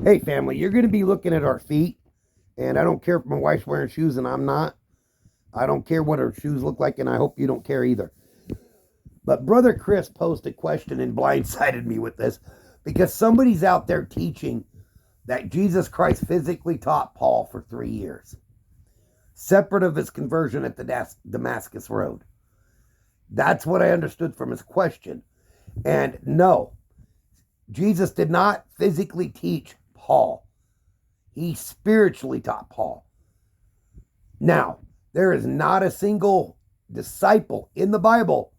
Hey, family, you're going to be looking at our feet, and I don't care if my wife's wearing shoes and I'm not. I don't care what her shoes look like, and I hope you don't care either. But Brother Chris posed a question and blindsided me with this because somebody's out there teaching that Jesus Christ physically taught Paul for 3 years, separate of his conversion at the Damascus Road. That's what I understood from his question. And no, Jesus did not physically teach Paul. He spiritually taught Paul. Now, there is not a single disciple in the Bible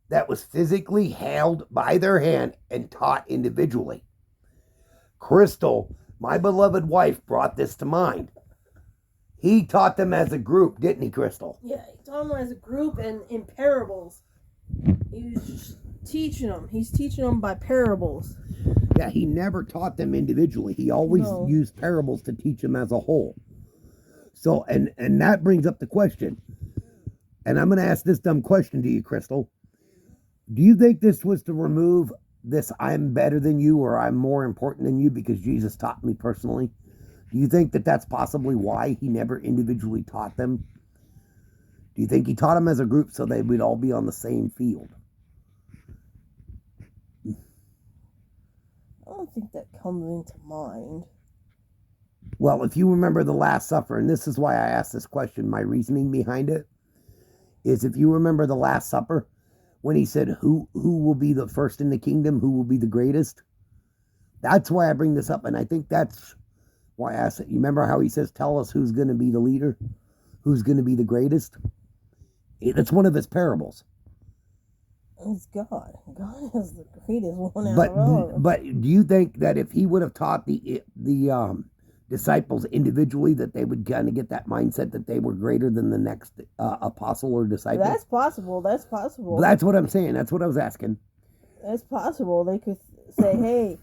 that was physically held by their hand and taught individually. Crystal, my beloved wife, brought this to mind. He taught them as a group, didn't he, Crystal? Yeah, he taught them as a group and in parables. He was just teaching them. He's teaching them by parables. Yeah, he never taught them individually. He always used parables to teach them as a whole. So, and that brings up the question. And I'm going to ask this dumb question to you, Crystal. Do you think this was to remove this I'm better than you or I'm more important than you because Jesus taught me personally? Do you think that that's possibly why he never individually taught them? Do you think he taught them as a group so they would all be on the same field? I don't think that comes into mind. Well, if you remember the Last Supper, and this is why I asked this question, my reasoning behind it is if you remember the Last Supper, when he said, who will be the first in the kingdom? Who will be the greatest? That's why I bring this up. And I think that's why I asked it. You remember how he says, tell us who's going to be the leader? Who's going to be the greatest? It's one of his parables. It's God. God is the greatest one out of all. But do you think that if he would have taught the disciples individually, that they would kind of get that mindset that they were greater than the next apostle or disciple? That's possible. That's possible. That's what I'm saying. That's what I was asking. That's possible. They could say, hey,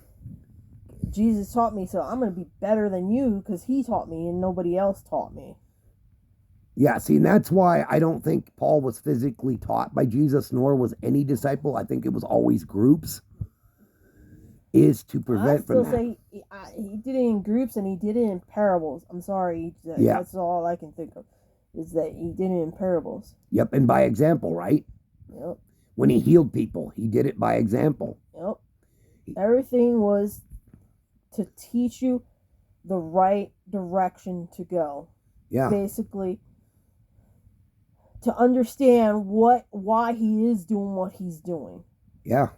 Jesus taught me, so I'm going to be better than you because he taught me and nobody else taught me. Yeah, see, and that's why I don't think Paul was physically taught by Jesus, nor was any disciple. I think it was always groups. Is to prevent from that. I still say he did it in groups and he did it in parables. I'm sorry. That's all I can think of, is that he did it in parables. Yep, and by example, right? Yep. When he healed people, he did it by example. Yep. Everything was to teach you the right direction to go. Yeah. Basically, to understand why he is doing what he's doing. Yeah.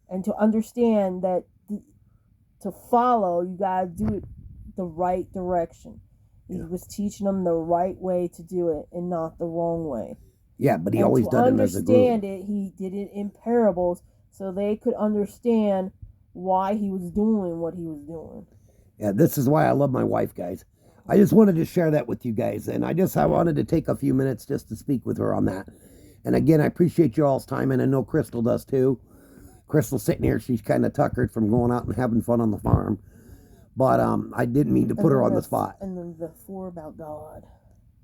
And to understand that to follow, you gotta do it the right direction. He was teaching them the right way to do it and not the wrong way. Yeah, but he always done it as a group. To understand it, he did it in parables so they could understand why he was doing what he was doing. Yeah, this is why I love my wife, guys. I just wanted to share that with you guys, and I wanted to take a few minutes just to speak with her on that. And again, I appreciate you all's time, and I know Crystal does too. Crystal's sitting here, she's kind of tuckered from going out and having fun on the farm. But I didn't mean to put her on the spot. And then the 4 about God.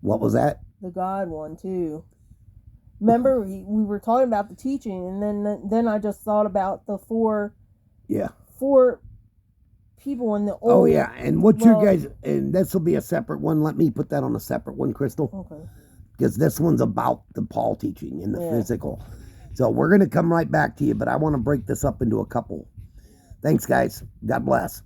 What was that? The God one too. Remember, we were talking about the teaching, and then I just thought about the 4. Yeah. 4 people in the old. Oh yeah, and what's your guys? And this will be a separate one. Let me put that on a separate one, Crystal. Okay. Because this one's about the Paul teaching and the physical. So we're going to come right back to you, but I want to break this up into a couple. Thanks, guys. God bless.